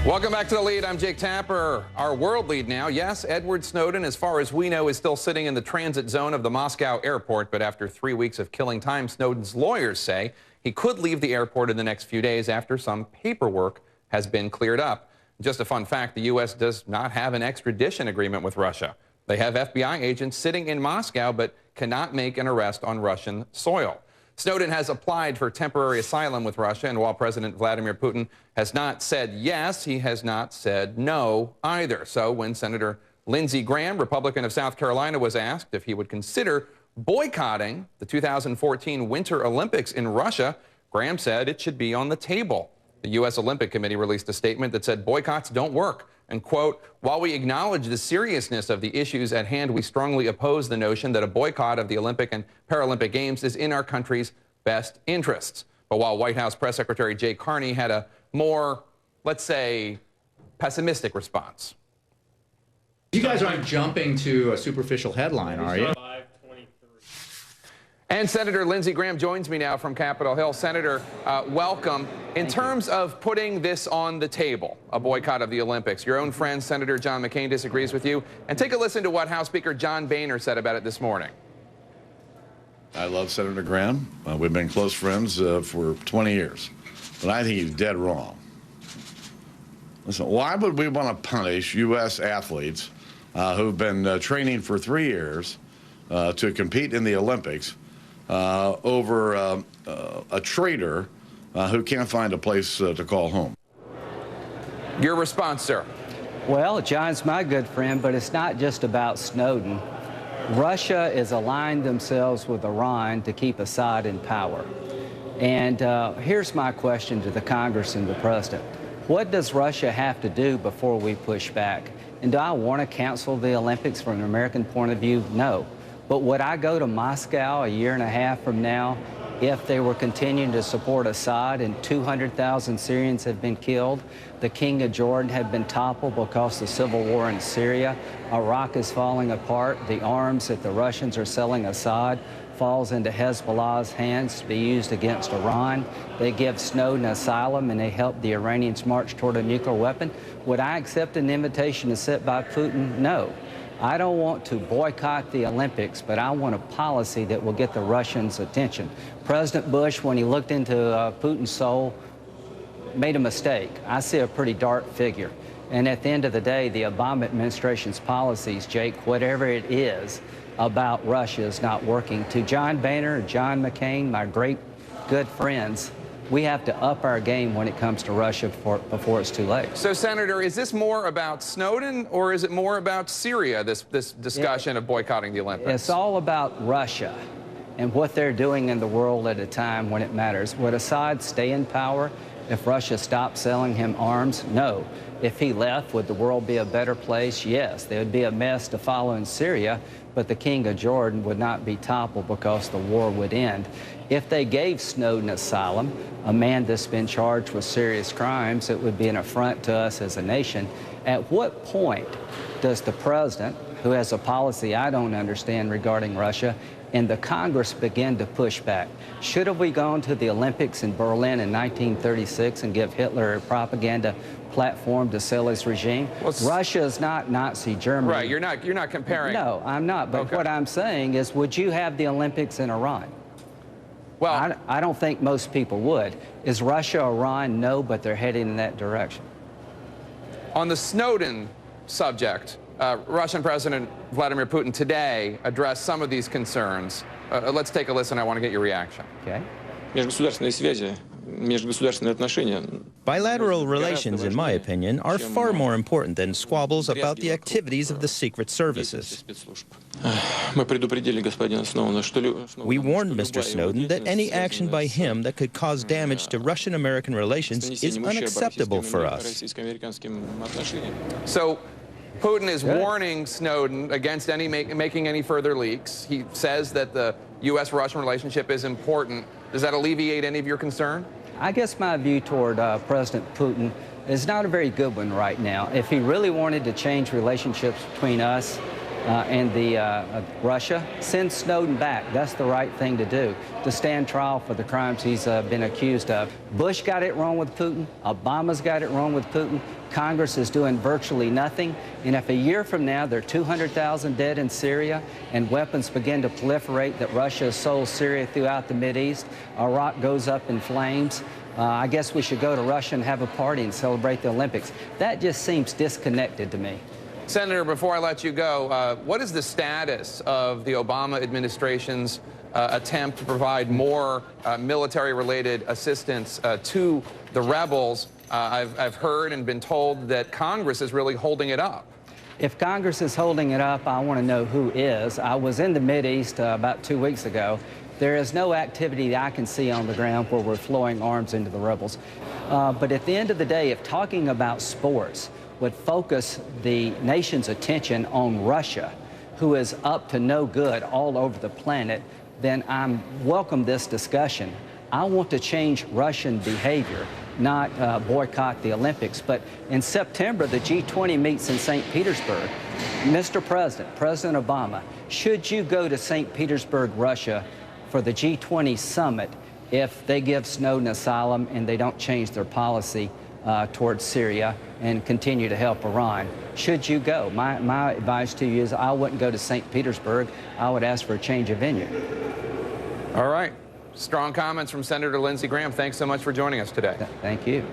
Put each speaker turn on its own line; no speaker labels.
Welcome back to The Lead. I'm Jake Tapper. Our world lead now. Yes, Edward Snowden, as far as we know, is still sitting in the transit zone of the Moscow airport. But after 3 weeks of killing time, Snowden's lawyers say he could leave the airport in the next few days after some paperwork has been cleared up. Just a fun fact, the U.S. does not have an extradition agreement with Russia. They have FBI agents sitting in Moscow but cannot make an arrest on Russian soil. Snowden has applied for temporary asylum with Russia, and while President Vladimir Putin has not said yes, he has not said no either. So when Senator Lindsey Graham, Republican of South Carolina, was asked if he would consider boycotting the 2014 Winter Olympics in Russia, Graham said it should be on the table. The U.S. Olympic Committee released a statement that said boycotts don't work. And, quote, while we acknowledge the seriousness of the issues at hand, we strongly oppose the notion that a boycott of the Olympic and Paralympic Games is in our country's best interests. But while White House Press Secretary Jay Carney had a more, let's say, pessimistic response.
You guys aren't jumping to a superficial headline, are you?
And Senator Lindsey Graham joins me now from Capitol Hill. Senator, welcome. In terms of putting this on the table, a boycott of the Olympics, your own friend, Senator John McCain, disagrees with you. And take a listen to what House Speaker John Boehner said about it this morning.
I love Senator Graham. We've been close friends for 20 years. But I think he's dead wrong. Listen, why would we want to punish U.S. athletes who've been training for 3 years to compete in the Olympics over a traitor who can't find a place to call home?
Your response, sir.
Well, John's my good friend, but it's not just about Snowden. Russia has aligned themselves with Iran to keep Assad in power. And here's my question to the Congress and the President. What does Russia have to do before we push back? And do I want to cancel the Olympics from an American point of view? No. But would I go to Moscow a year and a half from now if they were continuing to support Assad and 200,000 Syrians have been killed? The King of Jordan had been toppled because of the civil war in Syria. Iraq is falling apart. The arms that the Russians are selling Assad falls into Hezbollah's hands to be used against Iran. They give Snowden asylum and they help the Iranians march toward a nuclear weapon. Would I accept an invitation to sit by Putin? No. I don't want to boycott the Olympics, but I want a policy that will get the Russians' attention. President Bush, when he looked into Putin's soul, made a mistake. I see a pretty dark figure. And at the end of the day, the Obama administration's policies, Jake, whatever it is about Russia, is not working. To John Boehner, John McCain, my great good friends, we have to up our game when it comes to Russia before it's too late.
So, Senator, is this more about Snowden or is it more about Syria, this discussion of boycotting the Olympics?
It's all about Russia and what they're doing in the world at a time when it matters. Would Assad stay in power if Russia stopped selling him arms? No. If he left, would the world be a better place? Yes. There would be a mess to follow in Syria, but the King of Jordan would not be toppled because the war would end. If they gave Snowden asylum, a man that's been charged with serious crimes, it would be an affront to us as a nation. At what point does the president, who has a policy I don't understand regarding Russia, and the Congress begin to push back? Should have we gone to the Olympics in Berlin in 1936 and give Hitler a propaganda platform to sell his regime? Russia is not Nazi Germany.
Right, you're not comparing.
No, I'm not. But okay. What I'm saying is, would you have the Olympics in Iran? Well, I don't think most people would. Is Russia Iran? No, but they're heading in that direction.
On the Snowden subject, Russian President Vladimir Putin today addressed some of these concerns. Let's take a listen. I want to get your reaction.
Okay.
Bilateral relations, in my opinion, are far more important than squabbles about the activities of the secret services. We warned Mr. Snowden that any action by him that could cause damage to Russian-American relations is unacceptable for us.
So Putin is warning Snowden against making any further leaks. He says that the U.S.-Russian relationship is important. Does that alleviate any of your concern?
I guess my view toward President Putin is not a very good one right now. If he really wanted to change relationships between us Russia, send Snowden back. That's the right thing to do, to stand trial for the crimes he's been accused of. Bush got it wrong with Putin. Obama's got it wrong with Putin. Congress is doing virtually nothing. And if a year from now there are 200,000 dead in Syria and weapons begin to proliferate that Russia has sold Syria throughout the Mideast, Iraq goes up in flames, I guess we should go to Russia and have a party and celebrate the Olympics. That just seems disconnected to me.
Senator, before I let you go, what is the status of the Obama administration's attempt to provide more military-related assistance to the rebels? I've heard and been told that Congress is really holding it up.
If Congress is holding it up, I want to know who is. I was in the Mideast about 2 weeks ago. There is no activity that I can see on the ground where we're flowing arms into the rebels. But at the end of the day, if talking about sports would focus the nation's attention on Russia, who is up to no good all over the planet, then I welcome this discussion. I want to change Russian behavior, not boycott the Olympics. But in September, the G20 meets in St. Petersburg. Mr. President, President Obama, should you go to St. Petersburg, Russia, for the G20 summit if they give Snowden asylum and they don't change their policy towards Syria and continue to help Iran? Should you go? My advice to you is I wouldn't go to St. Petersburg. I would ask for a change of venue.
All right. Strong comments from Senator Lindsey Graham. Thanks so much for joining us today.
Thank you.